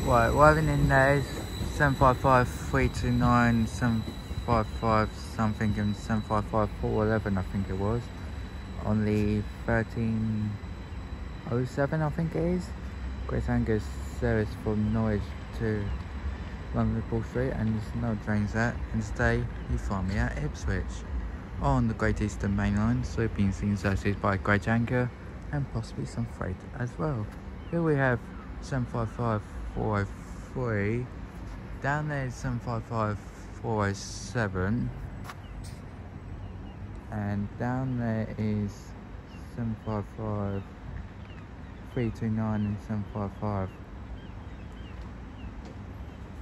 Right, Walton in there, 755 329 755 something and 755 411 I think it was. On the 1307 I think it is. Greater Anglia service from Norwich to London Liverpool Street, and there's no trains there. And today you find me at Ipswich on the Great Eastern Main Line, so we've been seen services by Greater Anglia and possibly some freight as well. Here we have 755 403, down there is 755 407, and down there is 755 329 and 755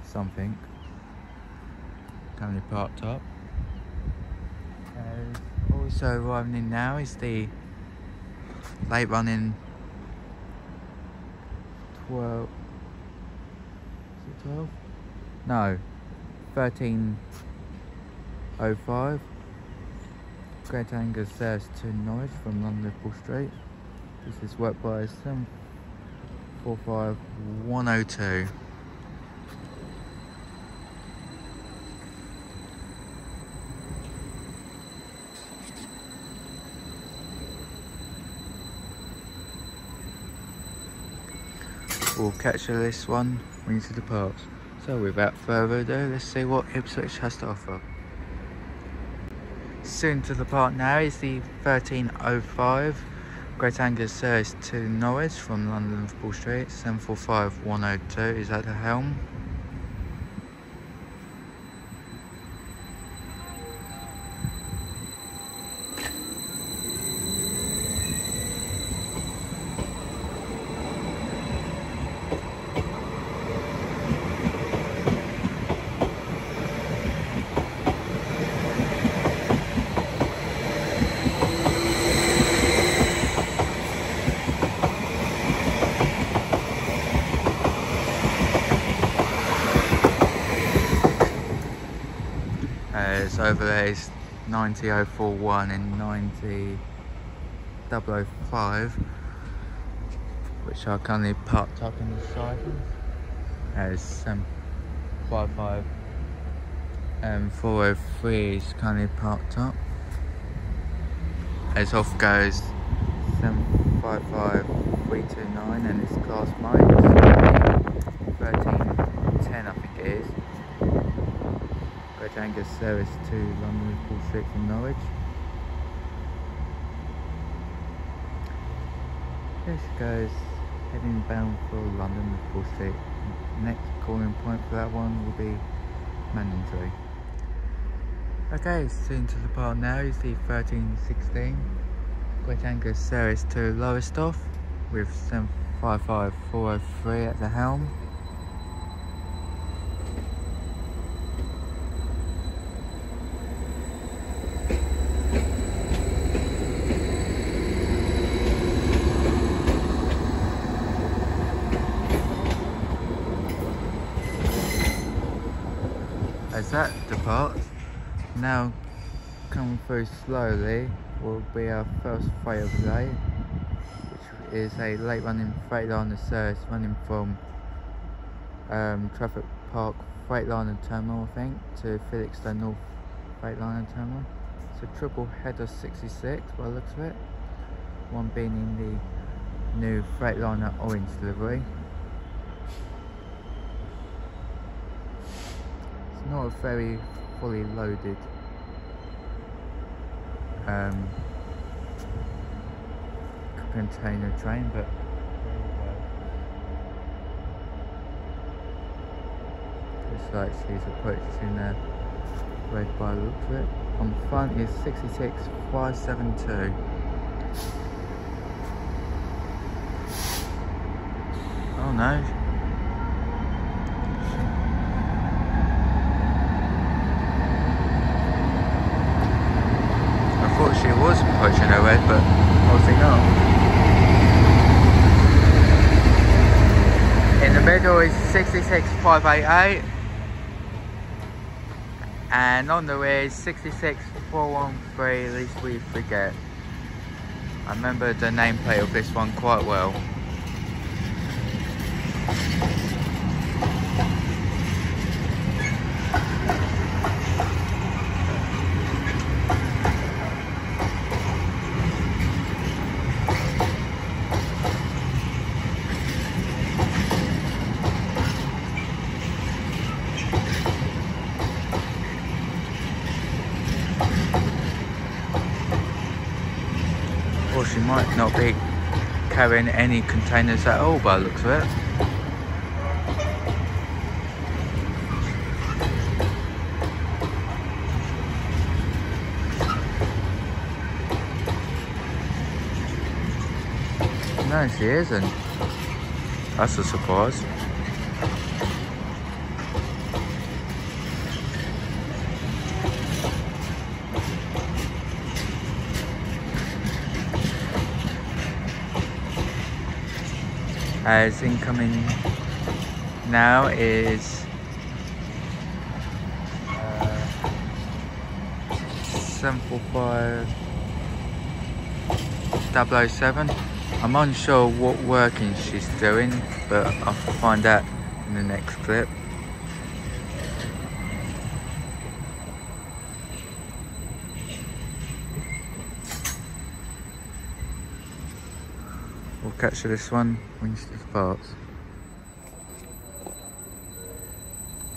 something, currently parked up. Also arriving in now is the late running 12, is it 12? No, 1305. Greater Anglia service to Norwich from London Liverpool Street. This is worked by 745 102. We'll catch this one when you see the parts. So without further ado, let's see what Ipswich has to offer. Soon to the part now is the 1305 Greater Anglia service to Norwich from London Liverpool Street. 745 102 is at the helm. Over there is 90041 and 90005, which are currently parked up in the sidings. As 755 and 403 is currently parked up. As off goes 755 329 and its class minus 1310 I think it is. Greater Anglia service to London Liverpool Street from Norwich. Here she goes, heading bound for London Liverpool Street. Next calling point for that one will be Manningtree. Okay, soon to the part now is the 1316 Greater Anglia service to Lowestoft with 755 403 at the helm. As that departs, now coming through slowly will be our first freight of the day, which is a late running Freightliner service running from Traffic Park Freightliner Terminal, I think, to Felixstowe North Freightliner Terminal. It's a triple header 66 by the looks of it, one being in the new Freightliner orange livery. Not a very fully loaded container train, but there you go. Looks like she's approaching red by the looks of it. On the front is 66572. Oh no. thought she was approaching her red, but obviously not. In the middle is 66588, and on the rear is 66413, least we forget. I remember the nameplate of this one quite well. Or she might not be carrying any containers at all by the looks of it. No, she isn't. That's a surprise. As incoming now is 745-007. I'm unsure what working she's doing, but I'll find out in the next clip. We'll capture this one when she departs.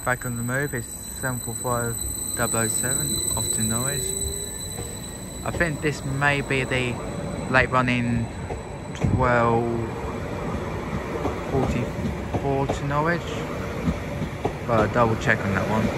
Back on the move is 745-007 off to Norwich. I think this may be the late running 12:44 to Norwich, but I'll double check on that one.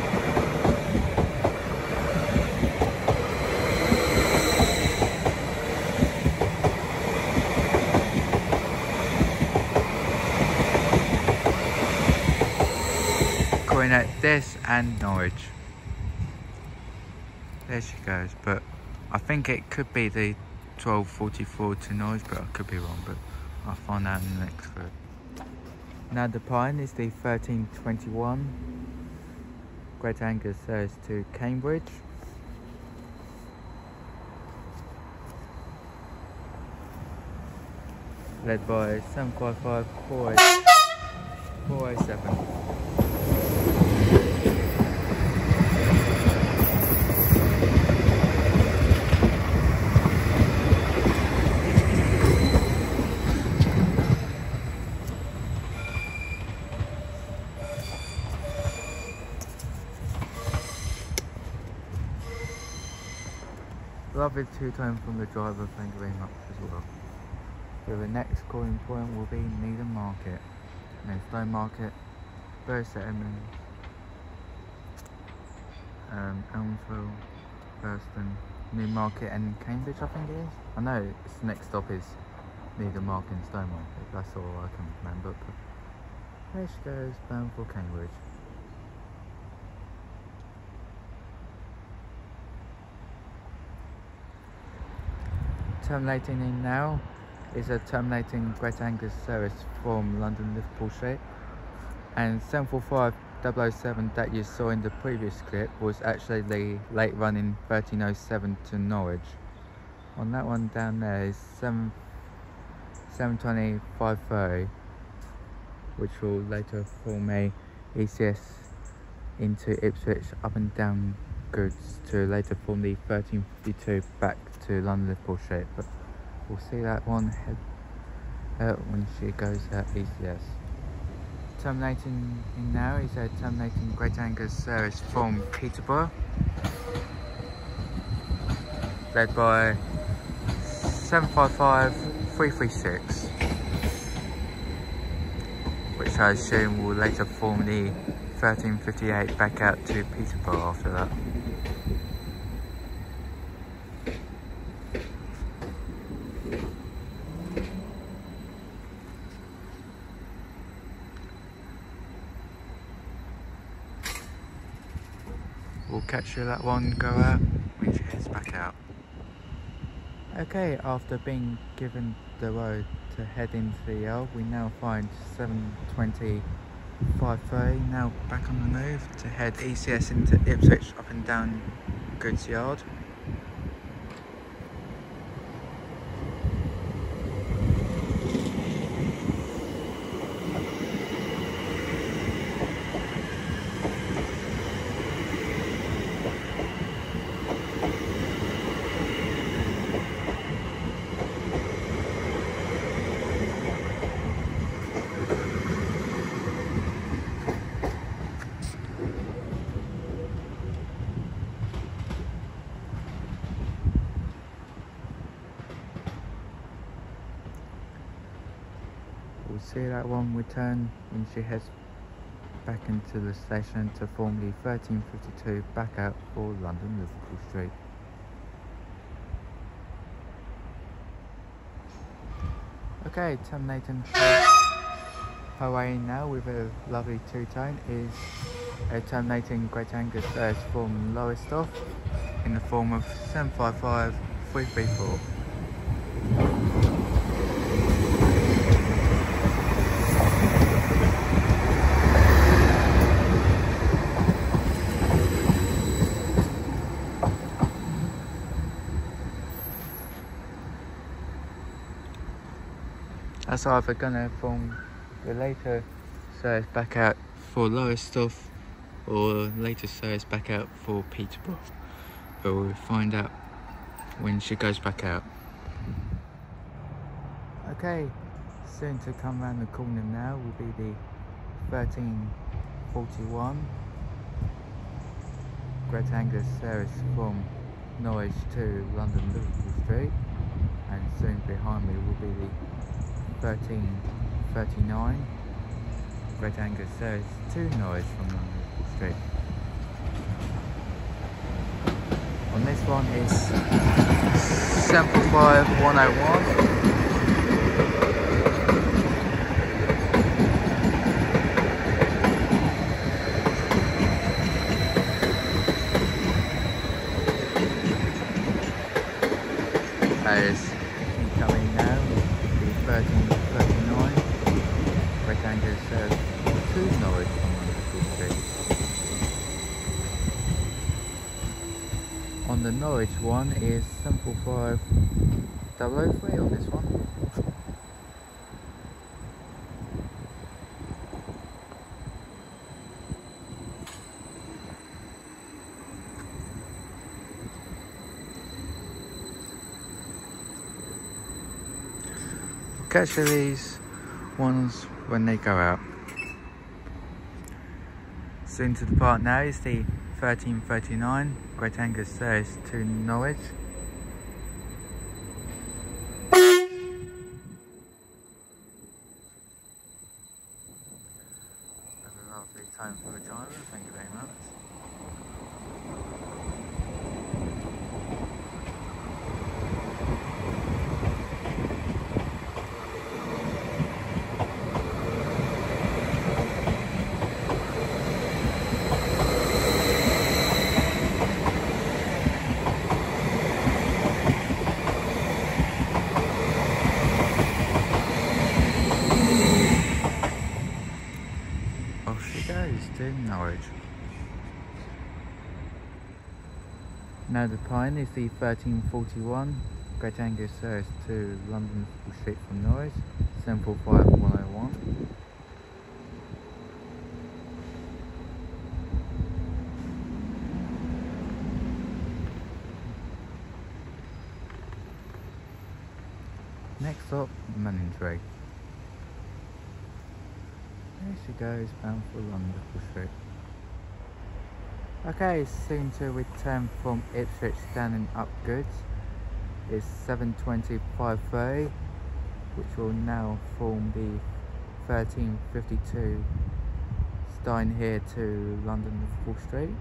At this and Norwich. There she goes, but I think it could be the 12:44 to Norwich, but I could be wrong, but I'll find out in the next clip. Now the pine is the 1321 Greater Anglia service to Cambridge. Led by 755-407. Lovely two-tone from the driver, thank you very much as well. So the next calling point will be Needham Market, and then Stone Market, Bury St Edmunds, Elmsville, Thurston, New Market and Cambridge, I think it is. I know its next stop is Needham Market and Stone Market, that's all I can remember, but there she goes, bound for Cambridge. Terminating in now is a terminating Greater Anglia service from London Liverpool Street, and 745-007 that you saw in the previous clip was actually the late running 1307 to Norwich. On that one down there is 720-530, which will later form a ECS into Ipswich up and down goods to later form the 1352 back to London Liverpool Street, but we'll see that one head when she goes at ECS. Terminating in now is a terminating Greater Anglia service from Peterborough, led by 755-336, which I assume will later form the 1358 back out to Peterborough after that. We'll catch you that one go out when she heads back out. Okay, after being given the road to head into the yard, we now find 7:20 5:30 now back on the move to head ECS into Ipswich up and down goods yard. We'll see that one return when she heads back into the station to form the 13:52 back out for London Liverpool Street. Okay, terminating her way now with a lovely two-tone is a terminating Greater Anglia service from Lowestoft in the form of 755 334. That's either gonna form the later service back out for Lowestoft or later service back out for Peterborough, but we'll find out when she goes back out. Okay, soon to come round the corner now will be the 13:41 Greater Anglia service from Norwich to London Liverpool Street, and soon behind me will be the 13:39 Greater Anglia service to Norwich from London Liverpool Street. On this one is 745 101. As incoming now, the 13:39 Greater Anglia service to Norwich from Liverpool Street. On the Norwich one is 745 003 on this one. Catch these ones when they go out. Soon to depart now is the 13:39 Greater Anglia service to Norwich. A lovely time for a driver, thank you very much. To Norwich. Now the pine is the 13:41 Greater Anglia service to London Liverpool Street from Norwich, 745 101. Next up, Manningtree. There she goes, bound for London Liverpool Street. Okay, soon to return from Ipswich down and up goods is 7:20 5:30, which will now form the 13:52 starting here to London Liverpool Street.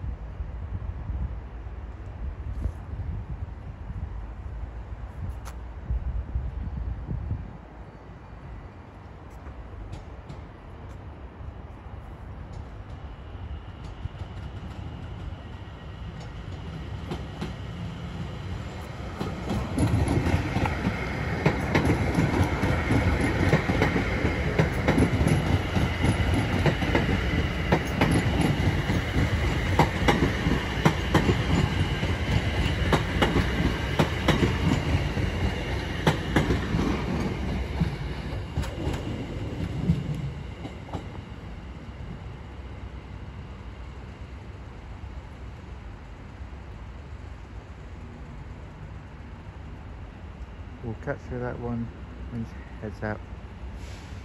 we'll capture that one when she heads out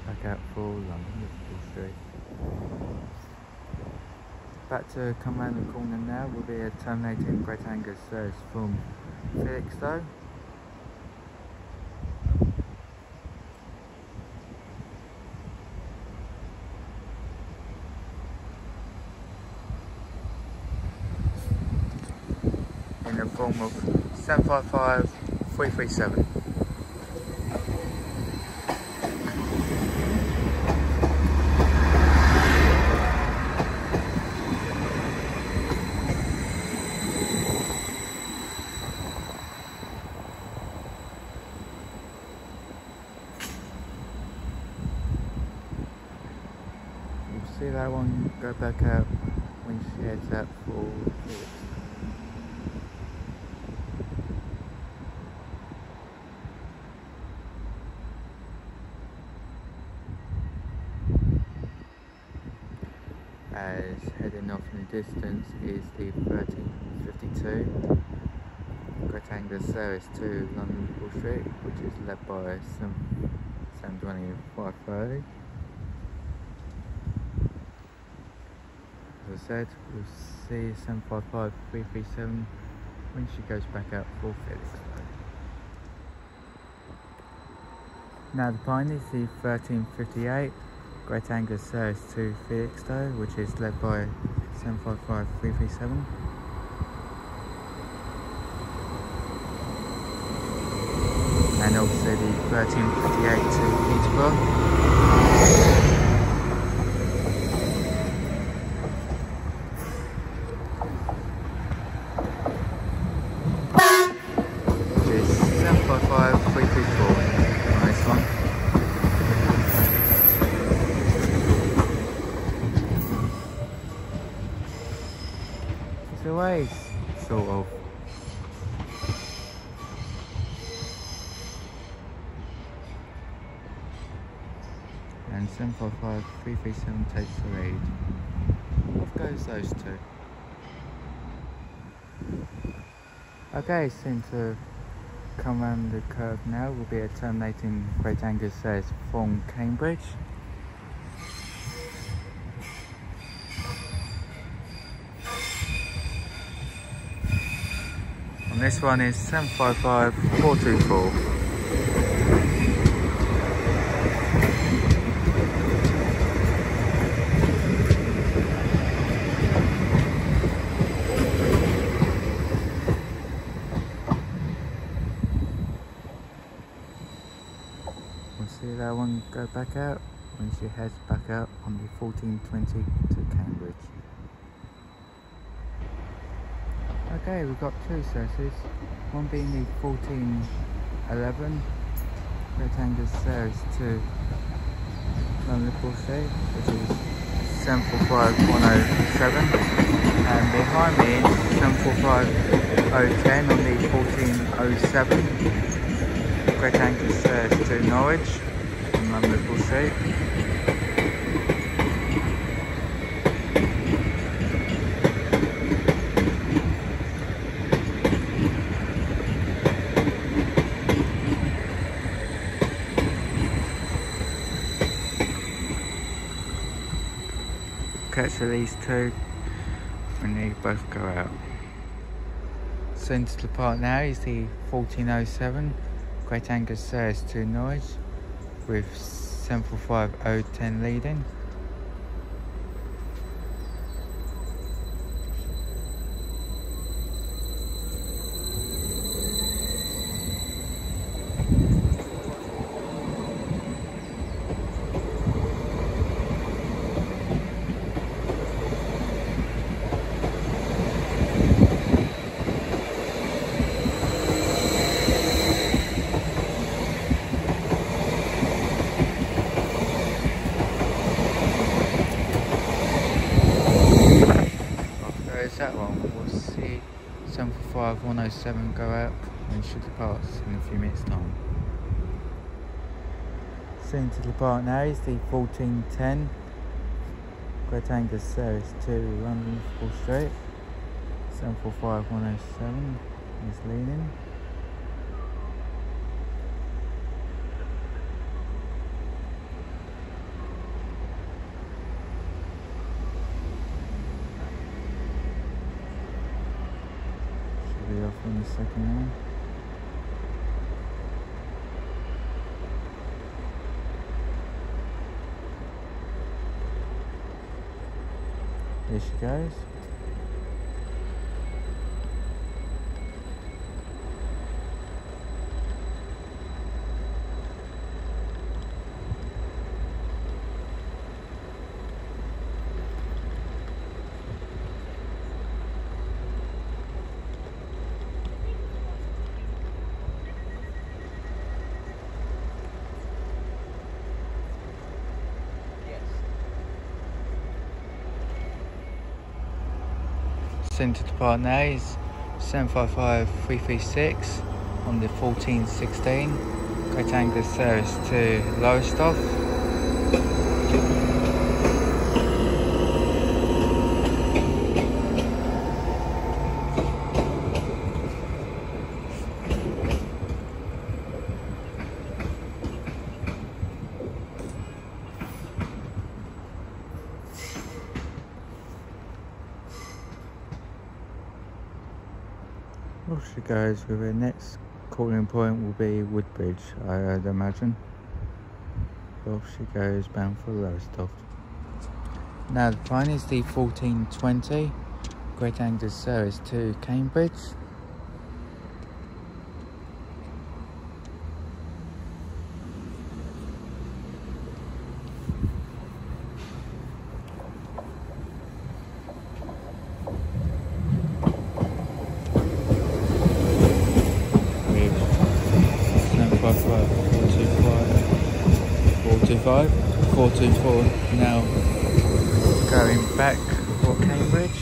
back out for London Liverpool Street. Back to come round the corner now will be a terminating Greater Anglia service from Felixstowe. In the form of 755 337. See that one go back out when she heads out for Felix. As heading off in the distance is the 1352 Greater Anglia service to London Liverpool Street, which is led by 720 As I said, we'll see 755 337 when she goes back out for Felixstowe. Now the pine is the 1358 Greater Anglia service to Felixstowe, which is led by 755 337. And also the 1358 to Peterborough. Ways, sort of. And 755 337 takes the lead. Off goes those two. Okay, soon to come round the curve now will be a terminating Greater Anglia service from Cambridge. This one is 755 424. We'll see that one go back out when she heads back out on the 1420 to Cambridge. Okay, we've got two services, one being the 1411 Greater Anglia service to London Liverpool Street, which is 745107, and behind me is 745010 on the 1407 Greater Anglia service to Norwich from London Liverpool Street. Catch these two when they both go out. So into the park now is the 1407 Greater Anglia service to Norwich with 745010 leading. That one, we'll see 745107 go out and should depart in a few minutes time. Soon to depart now is the 1410 Greater Anglia service to London Liverpool Street. 745107 is leading. second now. Here she goes. Centre to depart now is 755336 on the 1416. Greater Anglia service to Lowestoft. Off she goes with her next calling point will be Woodbridge, I'd imagine. Off she goes bound for Lowestoft. Now the plan is the 1420 Greater Anglia service to Cambridge. With 424 now going back for Cambridge.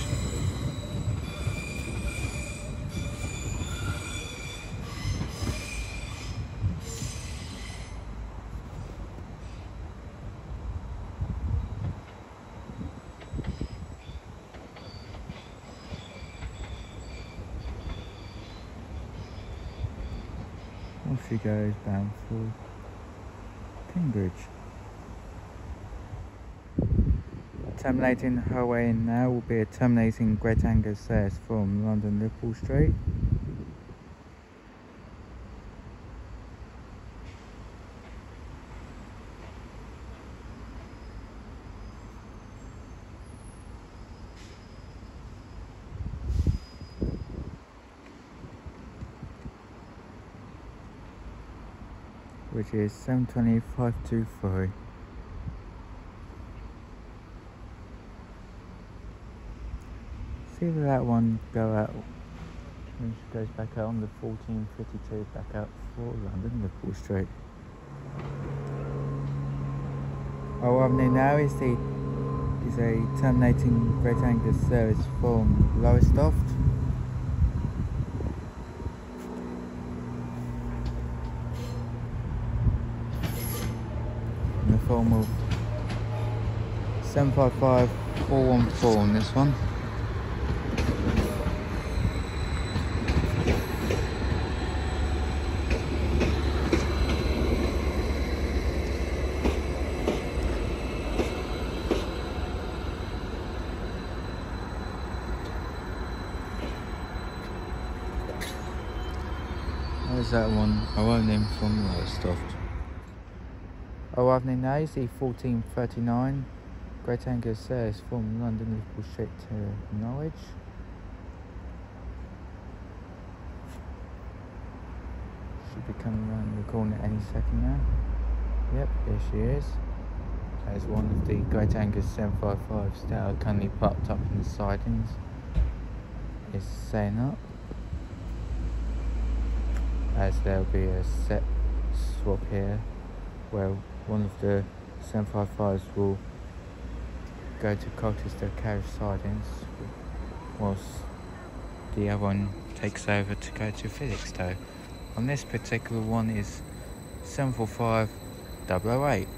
Off she goes bound for Cambridge. Terminating her way in now will be a terminating Greater Anglia service from London Liverpool Street. Which is 720-523. See that one go out when she goes back out on the 1452 back out for London Liverpool Street. Our avenue now is a terminating Greater Anglia service from Lowestoft. In the form of 755414 on this one. There's that one, I won't name from Lowestoft. Our avenue now is the 1439 Greater Anglia service from London Liverpool Street to Norwich. Should be coming around the corner any second now. Yep, there she is. That is one of the Greater Anglia 755s that are currently parked up in the sidings. It's setting up. As there'll be a set swap here where one of the 755s will go to Colchester carriage sidings whilst the other one takes over to go to Felixstowe. On this particular one is 745008.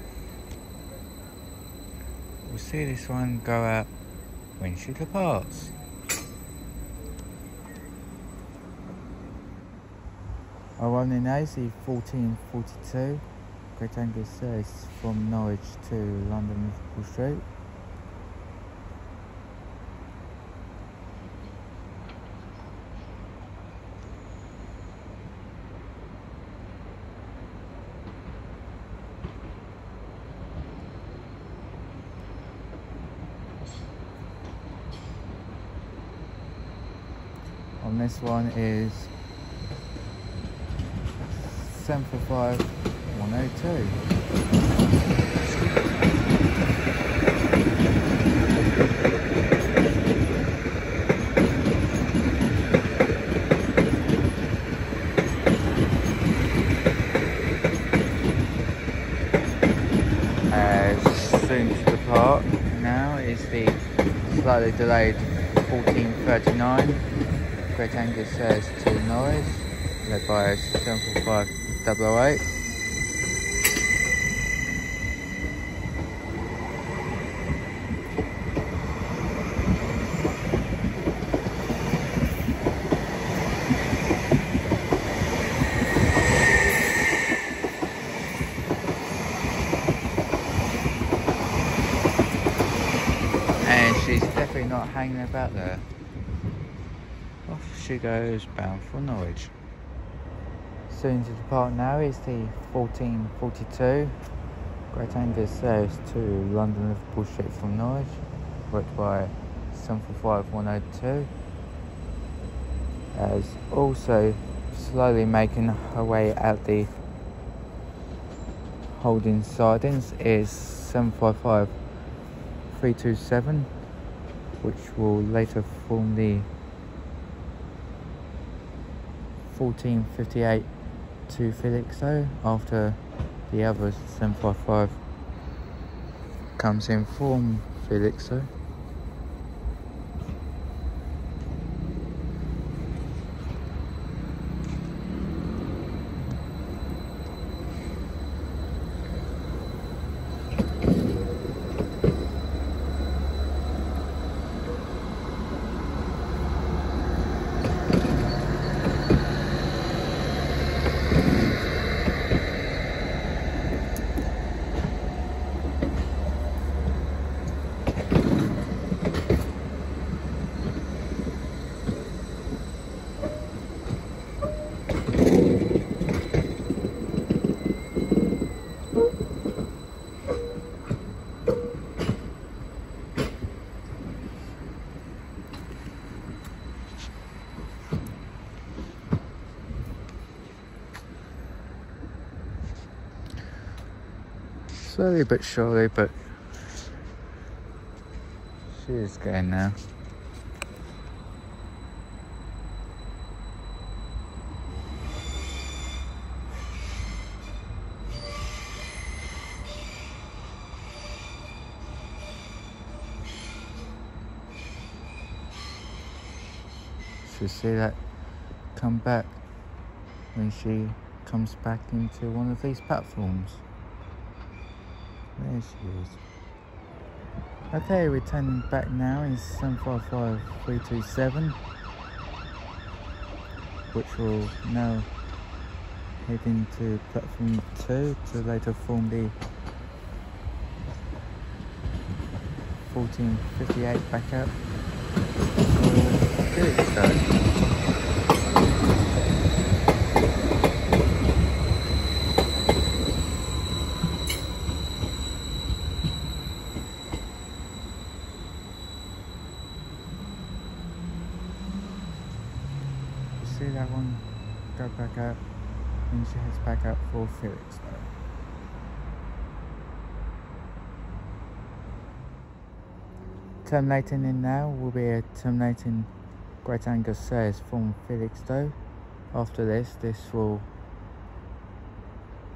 We'll see this one go out when she departs. Our one in AC 1442 Greater Anglia service from Norwich to London Liverpool Street. on this one is 745-102. Soon to depart now is the slightly delayed 1439 Greater Anglia service to Norwich, led by 745-008. She's definitely not hanging about there. Off she goes, bound for Norwich. Soon to depart now is the 1442 Greater Anglia service to London Liverpool Street from Norwich, worked by 745-102. As also slowly making her way out the holding sidings is 755-327, which will later form the 1458 to Felixstowe after the other 755 comes in from Felixstowe. Slowly but surely, but she is getting there. She'll see that come back when she comes back into one of these platforms. There she is. Okay, returning back now is 755-327, which will now head into platform 2 to later form the 1458 back up for Felixstowe. See that one go back up, and she heads back up for Felixstowe. Terminating in now will be a terminating Greater Anglia service from Felixstowe. After this will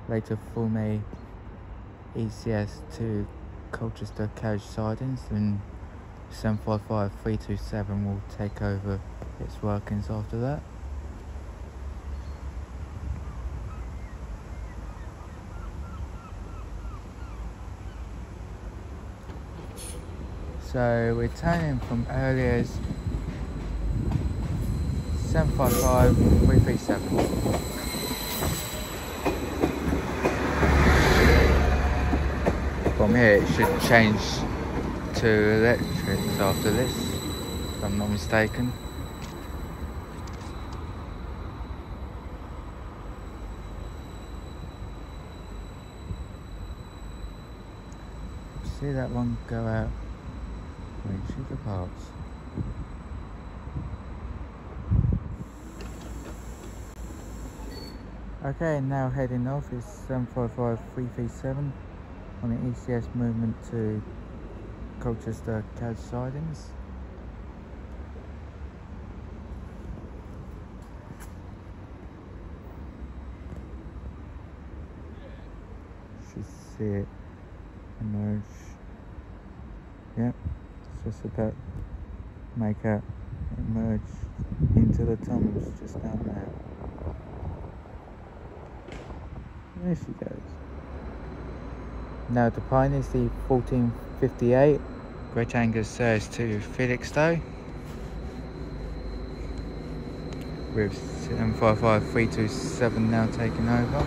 later form a ECS to Colchester carriage sidings, and 755-327 will take over its workings after that. So returning from earlier's 755-337. From here it should change to electrics after this, if I'm not mistaken. See that one go out when she departs. Okay, now heading off is 755337 on the ECS movement to Colchester carriage sidings. Should see it emerge. Yep, it's just about to make out emerge into the tunnels just down there. There she goes. Now departing is the 1458 Greater Anglia service to Felixstowe with 755327 now taking over.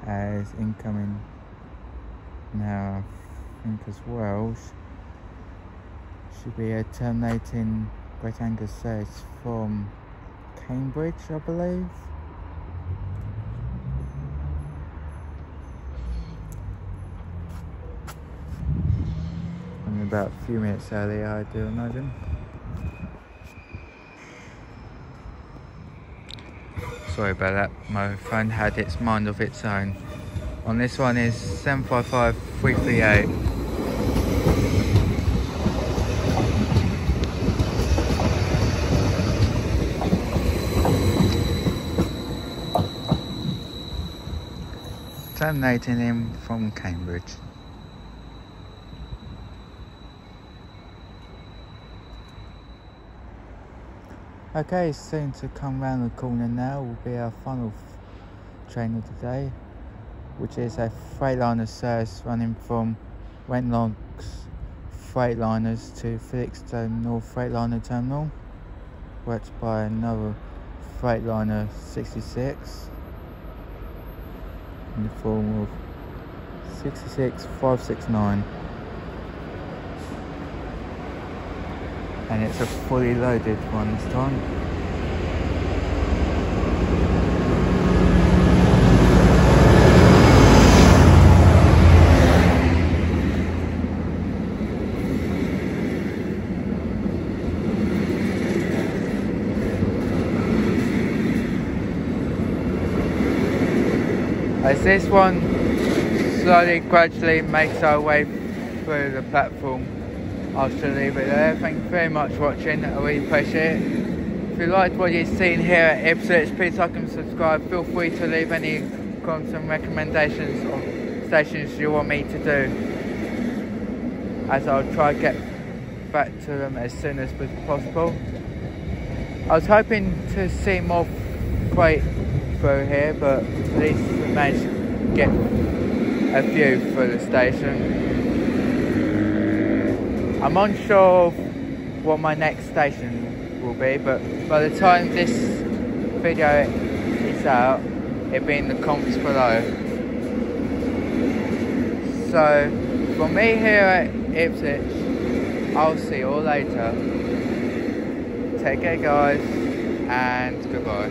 As incoming now, I think as well, should be a terminating Greater Anglia service from Cambridge, I believe. I'm about a few minutes early, I do imagine. Sorry about that, my phone had its mind of its own. On this one is 755338. Terminating him from Cambridge. Okay, soon to come round the corner now will be our final train of the day, which is a Freightliner service running from Wenlock's Freightliners to Felixstowe North Freightliner Terminal, worked by another Freightliner 66 in the form of 66569, and it's a fully loaded one this time. As this one slowly, gradually makes our way through the platform, I shall leave it there. Thank you very much for watching, I really appreciate it. If you liked what you've seen here at Ipswich, please like and subscribe. Feel free to leave any comments and recommendations of stations you want me to do, as I'll try to get back to them as soon as possible. I was hoping to see more freight through here, but at least we managed to get a view through the station. I'm unsure of what my next station will be, but by the time this video is out, it'll be in the comments below. So from me here at Ipswich, I'll see you all later. Take care guys, and goodbye.